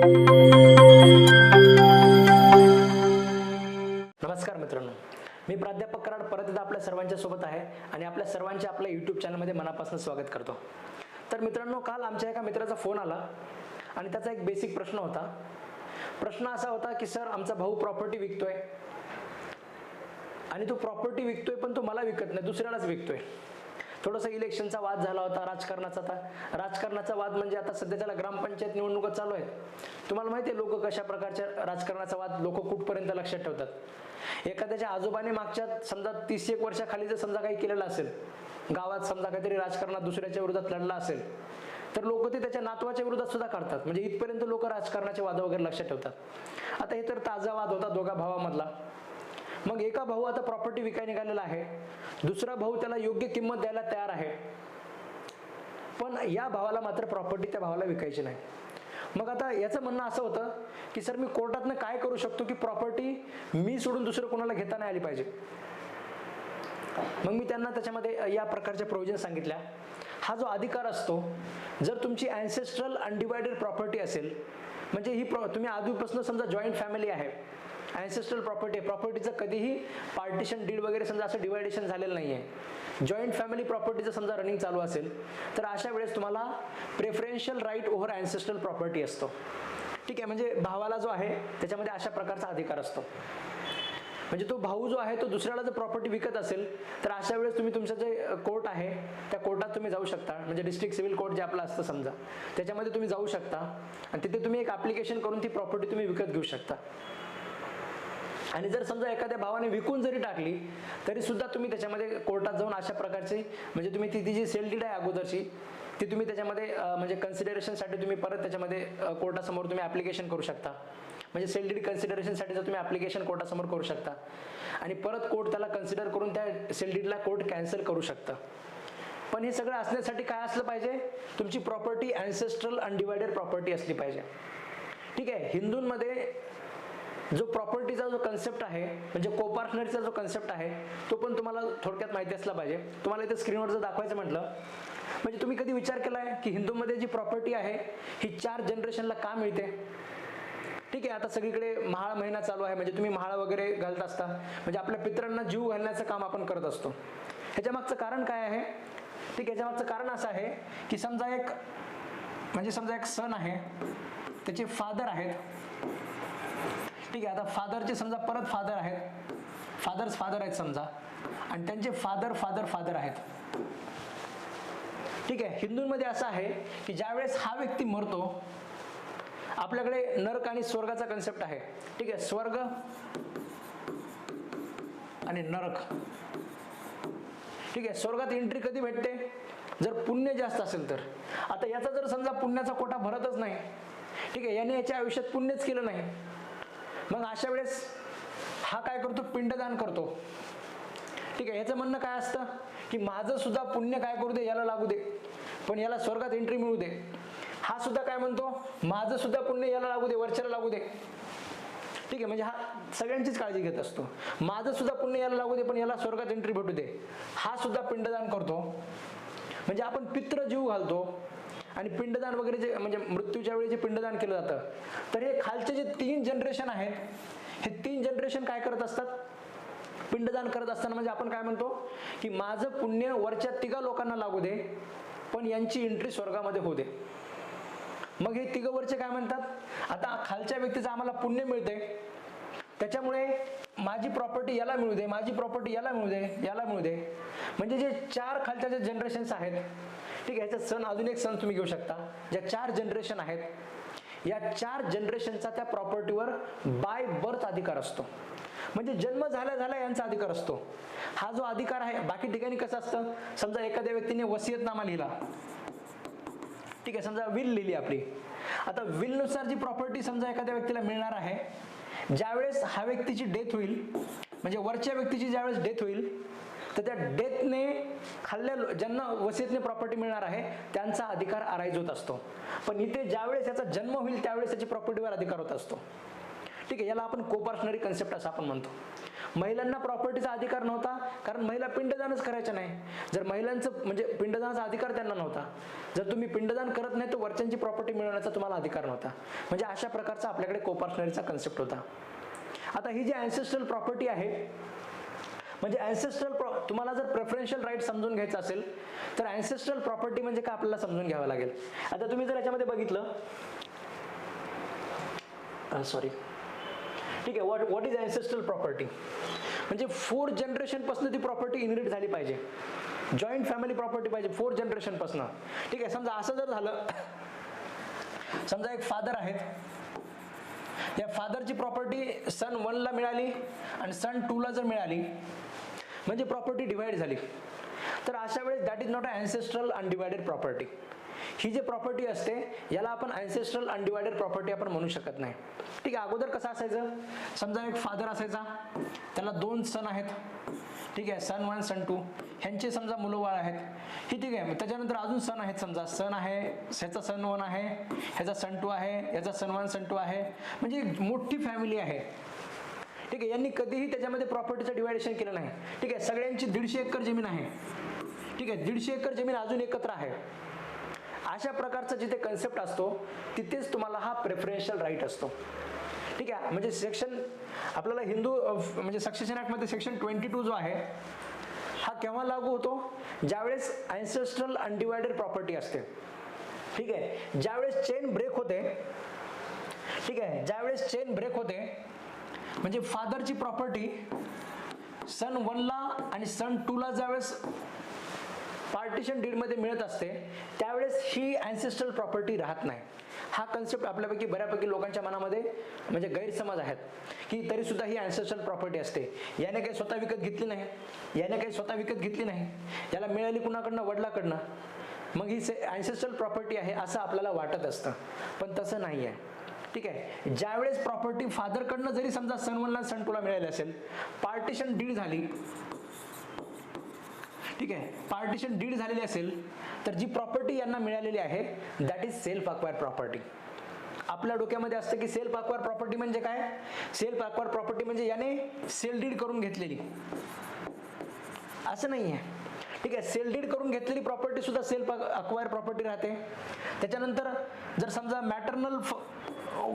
नमस्कार मित्रांनो, मी प्राध्यापक कराड परत एकदा आपल्या सर्वांच्या सोबत आहे आणि आपल्या सर्वांचे आपल्या यूट्यूब चॅनलमध्ये मनापासून स्वागत करतो. तर मित्रांनो, काल आमच्या एका मित्राचा फोन आला आणि त्याचा एक बेसिक प्रश्न होता. प्रश्न असा होता की सर, आमचा भाऊ प्रॉपर्टी विकतोय आणि तो प्रॉपर्टी विकतोय पण तो मला विकत नाही, दुसऱ्यालाच विकतोय. थोडासा इलेक्शनचा वाद झाला होता, राजकारणाचा वाद म्हणजे आता सध्याच्याला ग्रामपंचायत निवडणुका चालू आहेत. तुम्हाला माहिती आहे लोक कशा प्रकारच्या राजकारणाचा वाद लोक कुठपर्यंत लक्षात ठेवतात. एखाद्याच्या आजोबाने मागच्या समजा 30-1 वर्षाखाली जर समजा काही केलेलं असेल, गावात समजा काहीतरी राजकारणात दुसऱ्याच्या विरोधात लढला असेल, तर लोक ते त्याच्या नातवाच्या विरोधात सुद्धा करतात. म्हणजे इथपर्यंत लोक राजकारणाचे वाद वगैरे लक्षात ठेवतात. आता हे तर ताजा वाद होता दोघा भावामधला. मग एका भाऊ आता प्रॉपर्टी विकायला निघालेला आहे, दुसरा भाऊ त्याला योग्य किंमत द्यायला तयार आहे, पण या भावाला मात्र प्रॉपर्टी त्या भावाला विकायची नाही. मग आता याचं म्हणणं असं होतं की सर, मी कोर्टातनं काय करू शकतो की प्रॉपर्टी मी सोडून दुसरं कोणाला घेता नाही आली पाहिजे. मग मी त्यांना त्याच्यामध्ये या प्रकारच्या प्रोव्हिजन सांगितल्या. हा जो अधिकार असतो, जर तुमची अँसेस्ट्रल अनडिवायडेड प्रॉपर्टी असेल, म्हणजे ही तुम्ही आधीपासून समजा जॉईंट फॅमिली आहे, अँसेस्ट्रल प्रॉपर्टीचं कधीही पार्टिशन डीड वगैरे समजा असं डिवायडेशन झालेलं नाहीये, जॉईंट फॅमिली प्रॉपर्टीचं समजा रनिंग चालू असेल, तर अशा वेळेस तुम्हाला प्रेफरेन्शियल राईट ओव्हर अँसेस्ट्रल प्रॉपर्टी असतो. ठीक आहे, म्हणजे भावाला जो आहे त्याच्यामध्ये अशा प्रकारचा अधिकार असतो. म्हणजे तो भाऊ जो आहे तो दुसऱ्याला जर प्रॉपर्टी विकत असेल, तर अशा वेळेस तुम्ही तुमचं जे कोर्ट आहे त्या कोर्टात तुम्ही जाऊ शकता. म्हणजे डिस्ट्रिक्ट सिव्हिल कोर्ट जे आपलं असतं समजा, त्याच्यामध्ये तुम्ही जाऊ शकता आणि तिथे तुम्ही एक ऍप्लिकेशन करून ती प्रॉपर्टी तुम्ही विकत घेऊ शकता. आणि जर समजा एखाद्या भावाने विकून जरी टाकली तरी सुद्धा तुम्ही त्याच्यामध्ये कोर्टात जाऊन अशा प्रकारची, म्हणजे तुम्ही ती जी सेल डीड आहे अगोदरची, ती तुम्ही त्याच्यामध्ये म्हणजे कन्सिडरेशनसाठी तुम्ही परत त्याच्यामध्ये कोर्टासमोर तुम्ही ऍप्लिकेशन करू शकता. म्हणजे सेल डीड कन्सिडरेशनसाठी तुम्ही ऍप्लिकेशन कोर्टासमोर करू शकता आणि परत कोर्ट त्याला कन्सिडर करून त्या सेल डीडला कोर्ट कॅन्सल करू शकतं. पण हे सगळं असण्यासाठी काय असलं पाहिजे, तुमची प्रॉपर्टी अँसेस्ट्रल अनडिवायडेड प्रॉपर्टी असली पाहिजे. ठीक आहे, हिंदूंमध्ये जो प्रॉपर्टीचा जो कन्सेप्ट आहे, म्हणजे कोपार्टनरीचा जो कन्सेप्ट आहे, तो पण तुम्हाला थोडक्यात माहिती असला पाहिजे. तुम्हाला इथे स्क्रीनवर जर दाखवायचं म्हटलं, म्हणजे तुम्ही कधी विचार केलाय की हिंदूमध्ये जी प्रॉपर्टी आहे ही 4 जनरेशनला का मिळते. ठीक आहे, आता सगळीकडे महाळ महिना चालू आहे, म्हणजे तुम्ही महाळ वगैरे घालत असता, म्हणजे आपल्या पितरांना जीव घालण्याचं काम आपण करत असतो. ह्याच्या मागचं कारण काय आहे. ठीक आहे, ह्याच्या मागचं कारण असं आहे की समजा एक सन आहे, त्याचे फादर आहेत. ठीक आहे, आता फादरचे समजा परत फादर आहेत, फादर आहेत समजा, आणि त्यांचे फादर आहेत. ठीक आहे, हिंदूंमध्ये असं आहे की ज्यावेळेस हा व्यक्ती मरतो, आपल्याकडे नरक आणि स्वर्गाचा कन्सेप्ट आहे. ठीक आहे, स्वर्ग आणि नरक. ठीक आहे, स्वर्गात एंट्री कधी भेटते, जर पुण्य जास्त असेल तर. आता याचा जर समजा पुण्याचा कोटा भरतच नाही, ठीक आहे, याने याच्या आयुष्यात पुण्यच केलं नाही, मग अशा वेळेस हा काय करतो, पिंडदान करतो. ठीक आहे, याचं म्हणणं काय असतं की माझं सुद्धा पुण्य काय करू दे, याला लागू दे, पण याला स्वर्गात एंट्री मिळू दे. हा सुद्धा काय म्हणतो, माझं सुद्धा पुण्य याला लागू दे, वरच्याला लागू दे. ठीक आहे, म्हणजे हा सगळ्यांचीच काळजी घेत असतो. माझं सुद्धा पुण्य याला लागू दे, पण याला स्वर्गात एंट्री भेटू दे. हा सुद्धा पिंडदान करतो. म्हणजे आपण पितृ जीव घालतो आणि पिंडदान वगैरे जे म्हणजे मृत्यूच्या वेळी जे पिंडदान केलं जातं, तर हे खालचे जे 3 जनरेशन आहेत, हे 3 जनरेशन काय करत असतात, पिंडदान करत असताना म्हणजे आपण काय म्हणतो की माझं पुण्य वरच्या 3 लोकांना लागू दे, पण यांची एंट्री स्वर्गामध्ये होऊ दे. मग हे 3 वरचे काय म्हणतात, आता खालच्या व्यक्तीचं आम्हाला पुण्य मिळते, त्याच्यामुळे माझी प्रॉपर्टी याला मिळू दे, माझी प्रॉपर्टी याला मिळू दे, याला मिळू दे. म्हणजे जे 4 खालच्या जे जनरेशन्स आहेत, ठीक आहे, याचा सण अजून एक सण तुम्ही घेऊ शकता. ज्या 4 जनरेशन आहेत, या 4 जनरेशनचा त्या प्रॉपर्टीवर बाय बर्थ अधिकार असतो. म्हणजे जन्म झाल्या यांचा अधिकार असतो. हा जो अधिकार आहे, बाकी ठिकाणी कसं असतं, समजा एखाद्या व्यक्तीने वसियतनामा लिहिला, ठीक आहे, समजा विल लिहिली आपली. आता विल नुसार जी प्रॉपर्टी समजा एखाद्या व्यक्तीला मिळणार आहे, ज्यावेळेस हा व्यक्तीची डेथ होईल, म्हणजे वरच्या व्यक्तीची ज्यावेळेस डेथ होईल, तर त्या डेथने खाल्ल्या ज्यांना वसियतने प्रॉपर्टी मिळणार आहे त्यांचा अधिकार अराईज होत असतो. पण इथे ज्यावेळेस याचा जन्म होईल त्यावेळेस त्याची प्रॉपर्टीवर अधिकार होत असतो. ठीक आहे, याला आपण कोपार्शनरी कन्सेप्ट असं आपण म्हणतो. महिलांना प्रॉपर्टीचा अधिकार नव्हता, कारण महिला पिंडदानच करायच्या नाही. जर महिलांचं म्हणजे पिंडदानाचा अधिकार त्यांना नव्हता, जर तुम्ही पिंडदान करत नाही तर वरच्यांची प्रॉपर्टी मिळवण्याचा तुम्हाला अधिकार नव्हता. म्हणजे अशा प्रकारचा आपल्याकडे कोपार्शनरीचा कन्सेप्ट होता. आता ही जी अँसेस्ट्रल प्रॉपर्टी आहे, म्हणजे अँसेस्ट्रल तुम्हाला जर प्रेफरन्शियल राईट समजून घ्यायचं असेल तर अँसेस्ट्रल प्रॉपर्टी म्हणजे काय आपल्याला समजून घ्यावं लागेल. आता तुम्ही जर याच्यामध्ये बघितलं, सॉरी, ठीक आहे, व्हॉट इज अँसेस्ट्रल प्रॉपर्टी, म्हणजे 4 जनरेशन पासून ती प्रॉपर्टी इनहेरिट झाली पाहिजे. जॉईंट फॅमिली प्रॉपर्टी पाहिजे 4 जनरेशन पासून. ठीक आहे, समजा असं जर झालं, समजा एक फादर आहेत, या फादरची प्रॉपर्टी सन 1 ला मिळाली आणि सन 2 ला जर मिळाली, म्हणजे प्रॉपर्टी डिवाइड झाली, तर अशा वेळेस that is not a ancestral undivided property. ही जी प्रॉपर्टी असते याला आपण अँसेस्ट्रल अनडिवाइडेड प्रॉपर्टी आपण म्हणू शकत नाही. ठीक आहे, अगोदर कसं असायचं, समजा एक फादर असायचा, त्याला 2 सन आहेत. ठीक आहे, सन 1 सन 2, ह्यांचे समजा मुलं बाळ आहेत. ही ठीक आहे, त्याच्यानंतर अजून सन आहेत, समजा सन आहे, ह्याचा सन 1 आहे, ह्याचा सन 2 आहे, ह्याचा सन 1 सन 2 आहे, म्हणजे मोठी फॅमिली आहे. ठीक आहे, यांनी कधीही त्याच्यामध्ये प्रॉपर्टीचं डिवायडेशन केलं नाही. ठीक आहे, सगळ्यांची 150 एकर जमीन आहे. ठीक आहे, 150 एकर जमीन अजून एकत्र आहे. अशा प्रकारचा जिथे कन्सेप्ट असतो तिथेच तुम्हाला हा प्रेफरन्शियल राईट असतो. ठीक आहे, म्हणजे सेक्शन आपल्याला हिंदू म्हणजे सक्सेशन ऍक्ट मध्ये सेक्शन 22 जो आहे हा केव्हा लागू होतो, ज्यावेळेस अँसेस्ट्रल अनडिवाइडेड प्रॉपर्टी असते. ठीक आहे, ज्यावेळेस चेन ब्रेक होते, ठीक आहे, ज्यावेळेस चेन ब्रेक होते, म्हणजे फादरची प्रॉपर्टी सन 1 ला आणि सन 2 ला ज्यावेळेस पार्टिशन डीड मध्ये मिळत असते, त्यावेळेस ही अँसेस्ट्रल प्रॉपर्टी राहत नाही. हा कन्सेप्ट आपल्यापैकी बऱ्यापैकी लोकांच्या मनामध्ये म्हणजे गैरसमज आहेत की तरी सुद्धा ही अँसेस्ट्रल प्रॉपर्टी असते. याने काही स्वतः विकत घेतली नाही, याने काही स्वतः विकत घेतली नाही, याला मिळाली कुणाकडनं, वडिलाकडनं, मग ही अँसेस्ट्रल प्रॉपर्टी आहे असं आपल्याला वाटत असतं. पण तसं नाही आहे. ठीक आहे, ज्यावेळेस प्रॉपर्टी फादरकडनं जरी समजा सन 1 ला सन 2 ला मिळाली असेल, पार्टिशन डीड झाली, ठीक आहे, पार्टिशन डीड झालेली असेल, तर जी प्रॉपर्टी यांना मिळालेली आहे that is self acquired property. आपल्या डोक्यामध्ये असतं की सेल्फ अक्वायर्ड प्रॉपर्टी म्हणजे काय, सेल्फ अक्वायर्ड प्रॉपर्टी म्हणजे याने सेल डीड करून घेतलेली, असं नाही आहे. ठीक आहे, सेल डीड करून घेतलेली प्रॉपर्टी सुद्धा सेल्फ अक्वायर्ड प्रॉपर्टी राहते. त्याच्यानंतर जर समजा मॅटर्नल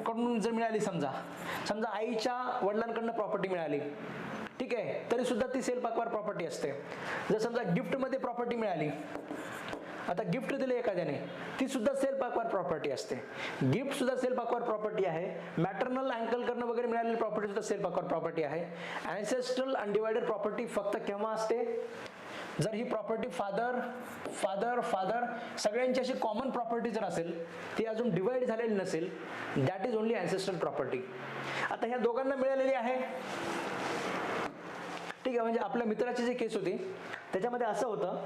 कडून जर मिळाली, समजा आईच्या वडिलांकडनं प्रॉपर्टी मिळाली, ठीक आहे, तरी सुद्धा ती सेल्फ अक्वायर्ड प्रॉपर्टी असते. जर समजा गिफ्ट मध्ये प्रॉपर्टी मिळाली, आता गिफ्ट दिले एखाद्याने, ती सुद्धा सेल्फ अक्वायर्ड प्रॉपर्टी असते. गिफ्ट सुद्धा सेल्फ अक्वायर्ड प्रॉपर्टी आहे. मॅटर्नल अँकल कडनं वगैरे मिळालेली प्रॉपर्टी सुद्धा सेल्फ अक्वायर्ड प्रॉपर्टी आहे. अँसेस्ट्रल अनडिवाइडेड प्रॉपर्टी फक्त केव्हा असते, जर ही प्रॉपर्टी फादर फादर फादर सगळ्यांची अशी कॉमन प्रॉपर्टी जर असेल, ती अजून डिवाइड झालेली नसेल, that is only ancestral property. आता ह्या दोघांना मिळालेली आहे. ठीक आहे, म्हणजे आपल्या मित्राची जी केस होती त्याच्यामध्ये असं होतं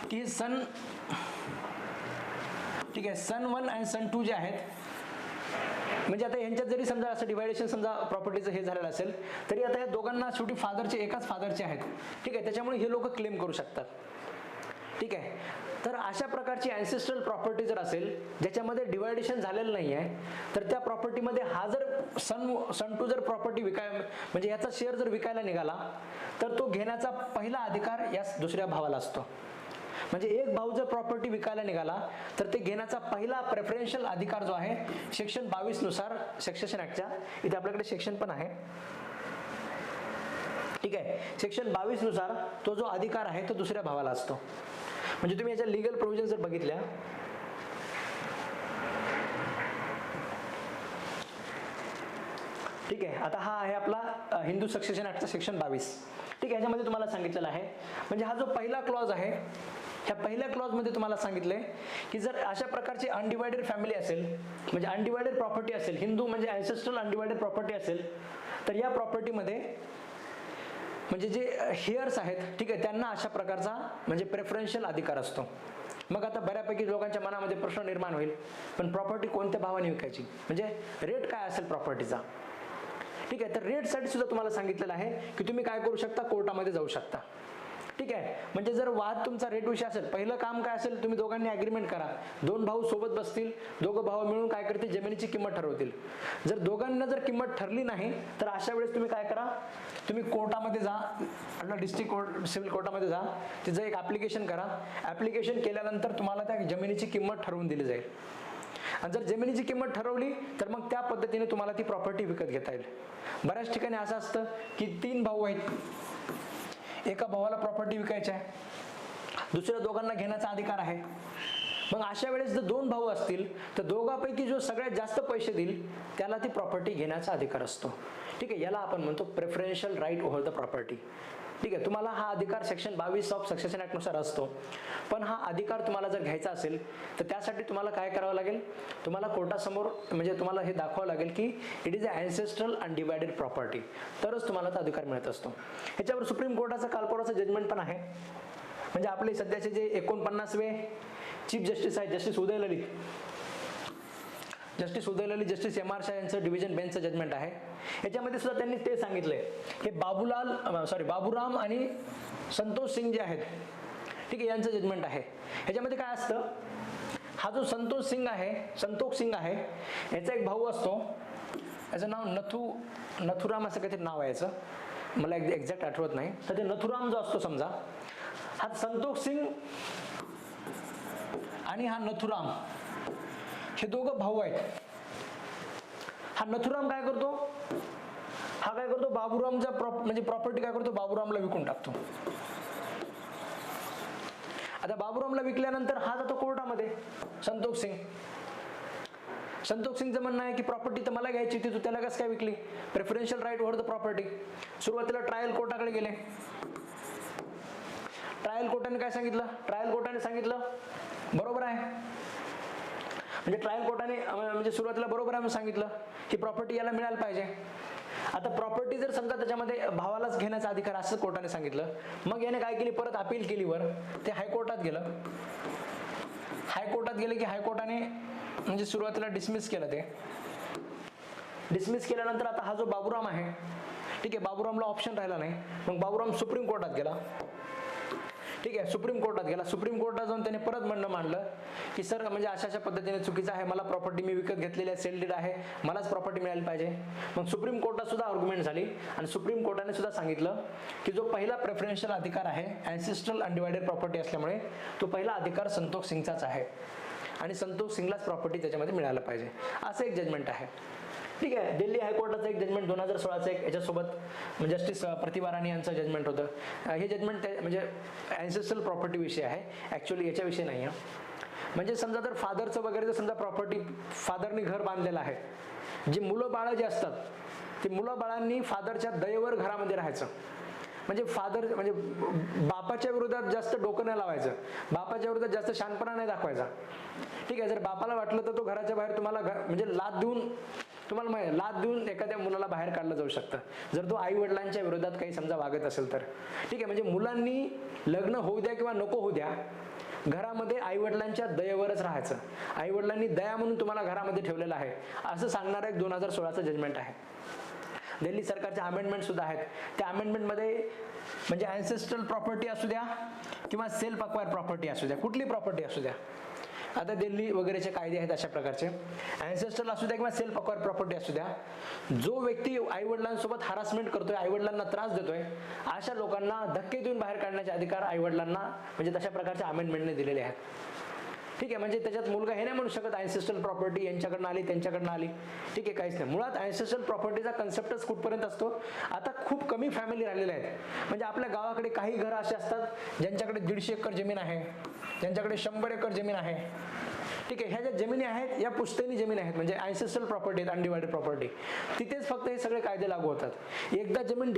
की सन, ठीक आहे, सन 1 आणि सन 2 जे आहेत, म्हणजे आता यांच्यात जरी समजा असं डिवायडेशन समजा प्रॉपर्टीचं हे झालेलं असेल, तरी आता या दोघांना शेवटी फादरचे एकाच फादरचे आहेत. ठीक आहे, त्याच्यामुळे हे लोक क्लेम करू शकतात. ठीक आहे, तर अशा प्रकारची अँसेस्ट्रल प्रॉपर्टी जर असेल ज्याच्यामध्ये डिवायडेशन झालेलं नाही आहे, तर त्या प्रॉपर्टीमध्ये हा जर सन 2 जर प्रॉपर्टी म्हणजे याचा शेअर जर विकायला निघाला, तर तो घेण्याचा पहिला अधिकार या दुसऱ्या भावाला असतो. म्हणजे एक भाऊ जर प्रॉपर्टी विकायला निघाला तर ते घेण्याचा पहिला प्रेफरन्शियल अधिकार जो आहे सेक्शन 22 नुसार सक्सेशन ऍक्टच्या, इथे आपल्याकडे सेक्शन पण आहे. ठीक आहे, सेक्शन 22 नुसार तो जो अधिकार आहे तो दुसऱ्या भावाला असतो. म्हणजे तुम्ही याच्या लीगल प्रोव्हिजन जर बघितल्या, ठीक आहे, आता हा आहे आपला हिंदू सक्सेशन ऍक्टचा सेक्शन 22. ठीक आहे, याच्यामध्ये तुम्हाला सांगितलेलं आहे, म्हणजे हा जो पहिला क्लॉज आहे, ह्या पहिल्या क्लॉज मध्ये तुम्हाला सांगितलंय की जर अशा प्रकारची अनडिवाइडेड फॅमिली असेल, म्हणजे अनडिवाइडेड प्रॉपर्टी असेल, हिंदू म्हणजे अँसेस्ट्रल अनडिवाइडेड प्रॉपर्टी असेल, तर या प्रॉपर्टीमध्ये म्हणजे जे हेअर्स आहेत, ठीक आहे, त्यांना अशा प्रकारचा म्हणजे प्रेफरन्शियल अधिकार असतो. मग आता बऱ्यापैकी लोकांच्या मनामध्ये प्रश्न निर्माण होईल, पण प्रॉपर्टी कोणत्या भावाने विकायची, म्हणजे रेट काय असेल प्रॉपर्टीचा. ठीक आहे, तर रेट साठी सुद्धा तुम्हाला सांगितलेलं आहे की तुम्ही काय करू शकता, कोर्टामध्ये जाऊ शकता. ठीक आहे. म्हणजे जर वाद तुमचा रेट विषय असेल, पहिलं काम काय असेल, तुम्ही दोघांनी अग्रीमेंट करा. दोन भाऊ सोबत बसतील, दोघं भाऊ मिळून काय करतील, जमिनीची किंमत ठरवतील. जर दोघांना जर किंमत ठरली नाही तर अशा वेळेस तुम्ही काय करा, तुम्ही कोर्टामध्ये जा, डिस्ट्रिक्ट कोर्ट सिव्हिल कोर्टामध्ये जा, तिचं एक ऍप्लिकेशन करा. ऍप्लिकेशन केल्यानंतर तुम्हाला त्या जमिनीची किंमत ठरवून दिली जाईल. आणि जर जमिनीची किंमत ठरवली तर मग त्या पद्धतीने तुम्हाला ती प्रॉपर्टी विकत घेता येईल. बऱ्याच ठिकाणी असं असतं की 3 भाऊ आहेत, एका भावाला प्रॉपर्टी विकायची आहे, दुसऱ्या दोघांना घेण्याचा अधिकार आहे. मग अशा वेळेस जर 2 भाऊ असतील तर दोघांपैकी जो सगळ्यात जास्त पैसे देईल त्याला ती प्रॉपर्टी घेण्याचा अधिकार असतो. ठीक आहे, याला आपण म्हणतो preferential right over the property. ठीक आहे, तुम्हाला हा अधिकार सेक्शन 22 ऑफ सक्सेशन ऍक्ट नुसार असतो. पण हा अधिकार तुम्हाला जर घ्यायचा असेल तर त्यासाठी तुम्हाला काय करावं लागेल, तुम्हाला कोर्टासमोर म्हणजे तुम्हाला हे दाखवावं लागेल की it is a ancestral undivided property, तरच तुम्हाला तो अधिकार मिळत असतो. ह्याच्यावर सुप्रीम कोर्टाचा कालपरवाचं जजमेंट पण आहे. म्हणजे आपले सध्याचे जे 49वे चीफ जस्टिस आहे, जस्टिस उदय ललित, जस्टिस एम आर शाह यांचं डिव्हिजन बेंचचं जजमेंट आहे. याच्यामध्ये सुद्धा त्यांनी ते सांगितलंय की बाबूराम आणि संतोष सिंग जे आहेत, ठीक आहे, यांचं जजमेंट आहे. ह्याच्यामध्ये काय असतं, हा जो संतोष सिंग आहे याचा एक भाऊ असतो, याचं नाव नथुराम असं काहीतरी नाव आहे याचं, मला एक्झॅक्ट आठवत नाही. तर ते नथुराम जो असतो, समजा हा संतोष सिंग आणि हा नथुराम हे दोघं भाऊ आहेत. हा नथुराम काय करतो, बाबूरामचा म्हणजे प्रॉपर्टी काय करतो, बाबूरामला विकून टाकतो. आता बाबूरामला विकल्यानंतर हा जातो कोर्टामध्ये. संतोष सिंगचं म्हणणं आहे की प्रॉपर्टी तर मला घ्यायची होती, तू त्याला कसं काय विकली, preferential right over the property. सुरुवातीला ट्रायल कोर्टाकडे गेले. ट्रायल कोर्टाने काय सांगितलं, बरोबर आहे. म्हणजे ट्रायल कोर्टाने म्हणजे सुरुवातीला बरोबर आहे सांगितलं की प्रॉपर्टी याला मिळायला पाहिजे. आता प्रॉपर्टी जर समजा त्याच्यामध्ये भावालाच घेण्याचा अधिकार असं कोर्टाने सांगितलं, मग याने काय केली, परत अपील केली, वर ते हायकोर्टात गेलं की हायकोर्टाने म्हणजे सुरुवातीला डिसमिस केलं. ते डिसमिस केल्यानंतर आता हा जो बाबूराम आहे, ठीक आहे, बाबूरामला ऑप्शन राहिला नाही. मग बाबूराम सुप्रीम कोर्टात गेला. ठीक आहे, सुप्रीम कोर्टात जाऊन त्याने परत म्हणणं मांडलं की सर म्हणजे अशा पद्धतीने चुकीचं आहे, मला प्रॉपर्टी मी विकत घेतलेली आहे, सेल डीड आहे, मलाच प्रॉपर्टी मिळायला पाहिजे. मग सुप्रीम कोर्टात सुद्धा आर्ग्युमेंट झाली आणि सुप्रीम कोर्टाने सुद्धा सांगितलं की जो पहिला प्रेफरन्शियल अधिकार आहे, अँसेस्ट्रल अनडिवायडेड प्रॉपर्टी असल्यामुळे तो पहिला अधिकार संतोष सिंगचाच आहे आणि संतोष सिंगलाच प्रॉपर्टी त्याच्यामध्ये मिळायला पाहिजे, असं एक जजमेंट आहे. ठीक आहे, दिल्ली हायकोर्टाचं एक जजमेंट 2016चं एक याच्यासोबत जस्टिस प्रतिभा राणी यांचं जजमेंट होतं. हे जजमेंट म्हणजे अँसेस्ट्रल प्रॉपर्टी विषय आहे, ॲक्च्युअली याच्याविषयी नाही आहे. म्हणजे समजा जर फादरचं वगैरे जर समजा प्रॉपर्टी, फादरनी घर बांधलेलं आहे, जी मुलं बाळं जे असतात ते मुलं बाळांनी फादरच्या दयेवर घरामध्ये राहायचं. म्हणजे बापाच्या विरोधात जास्त डोकं नाही लावायचं, बापाच्या विरोधात जास्त शहाणपणा नाही दाखवायचा. ठीक आहे, जर बापाला वाटलं तर तो घराच्या बाहेर तुम्हाला म्हणजे लाद देऊन एखाद्या मुलाला बाहेर काढलं जाऊ शकतं, जर तो आई वडिलांच्या विरोधात काही समजा वागत असेल तर. ठीक आहे, म्हणजे मुलांनी लग्न होऊ द्या किंवा नको होऊ द्या, घरामध्ये आई वडिलांच्या दयेवरच राहायचं. आई वडिलांनी दया म्हणून तुम्हाला घरामध्ये ठेवलेलं आहे असं सांगणारं एक 2016चं जजमेंट आहे. दिल्ली सरकारचे अमेंडमेंट सुद्धा आहेत. त्या अमेंडमेंटमध्ये म्हणजे अँसेस्ट्रल प्रॉपर्टी असू द्या किंवा सेल्फ अक्वायर प्रॉपर्टी असू द्या, कुठली प्रॉपर्टी असू द्या, आता दिल्ली वगैरेचे कायदे आहेत अशा प्रकारचे, अँसेस्ट्रल असू द्या किंवा सेल्फ अक्वायर प्रॉपर्टी असू द्या, जो व्यक्ती आईवडिलांसोबत हरासमेंट करतोय, आईवडिलांना त्रास देतोय, अशा लोकांना धक्के देऊन बाहेर काढण्याचे अधिकार आईवडिलांना म्हणजे तशा प्रकारच्या अमेंडमेंटने दिलेले आहेत. ठीक आहे, म्हणजे त्याच्यात मुलगा हे नाही म्हणू शकत अँसेस्ट्रल प्रॉपर्टी यांच्याकडनं आली त्यांच्याकडनं आली. ठीक आहे, काहीच नाही. मुळात अँसेस्ट्रल प्रॉपर्टीचा कन्सेप्टच कुठपर्यंत असतो, आता खूप कमी फॅमिली राहिलेल्या आहेत. म्हणजे आपल्या गावाकडे काही घरं असे असतात ज्यांच्याकडे 150 एकर जमीन आहे, ज्यांच्याकडे 100 एकर जमीन आहे. ठीक आहे, ह्या ज्या जमिनी आहेत या पुश्तैनी जमीन आहेत, म्हणजे अँसेस्ट्रल प्रॉपर्टी आहेत, अनडिवायडेड प्रॉपर्टी, तिथेच फक्त हे सगळे कायदे लागू होतात. एकदा जमीन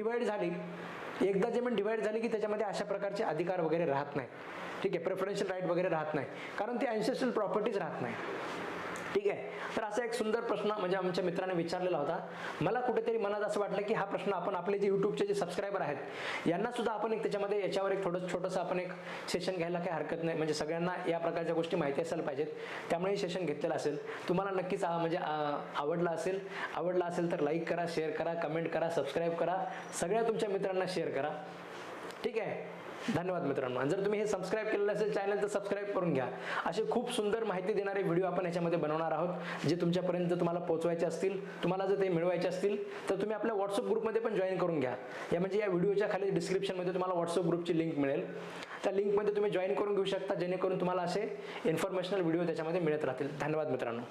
डिवाइड झाली की त्याच्यामध्ये अशा प्रकारचे अधिकार वगैरे राहत नाही. ठीक आहे, प्रेफरन्शियल राईट वगैरे राहत नाही, कारण ती अँसेस्ट्रल प्रॉपर्टीज राहत नाही. ठीक आहे, तर असा एक सुंदर प्रश्न म्हणजे आमच्या मित्राने विचारलेला होता. मला कुठेतरी मनात असं वाटलं की हा प्रश्न आपण आपले जे युट्यूबचे जे सबस्क्रायबर आहेत यांना सुद्धा आपण एक त्याच्यामध्ये याच्यावर एक छोटंसं आपण एक सेशन घ्यायला काही हरकत नाही. म्हणजे सगळ्यांना या प्रकारच्या गोष्टी माहिती असायला पाहिजेत, त्यामुळे हे सेशन घेतलेलं असेल. तुम्हाला नक्कीच म्हणजे आवडला असेल तर लाईक करा, शेअर करा, कमेंट करा, सबस्क्राईब करा, सगळ्या तुमच्या मित्रांना शेअर करा. ठीक आहे, धन्यवाद मित्रांनो. आणि जर तुम्ही हे सबस्क्राईब केलेलं असेल चॅनल तर सबस्क्राईब करून घ्या. असे खूप सुंदर माहिती देणारे व्हिडिओ आपण याच्यामध्ये बनवणार आहोत, जे तुमच्यापर्यंत तुम्हाला पोहोचवायचे असतील, तुम्हाला जर ते मिळवायचे असतील तर तुम्ही आपल्या व्हॉट्सअप ग्रुपमध्ये पण जॉईन करून घ्या. म्हणजे या व्हिडिओच्या खाली डिस्क्रिप्शनमध्ये तुम्हाला व्हॉट्सअप ग्रुपची लिंक मिळेल. त्या लिंकमध्ये तुम्ही जॉईन करून घेऊ शकता, जेणेकरून तुम्हाला असे इन्फॉर्मेशनल व्हिडिओ त्याच्यामध्ये मिळत राहतील. धन्यवाद मित्रांनो.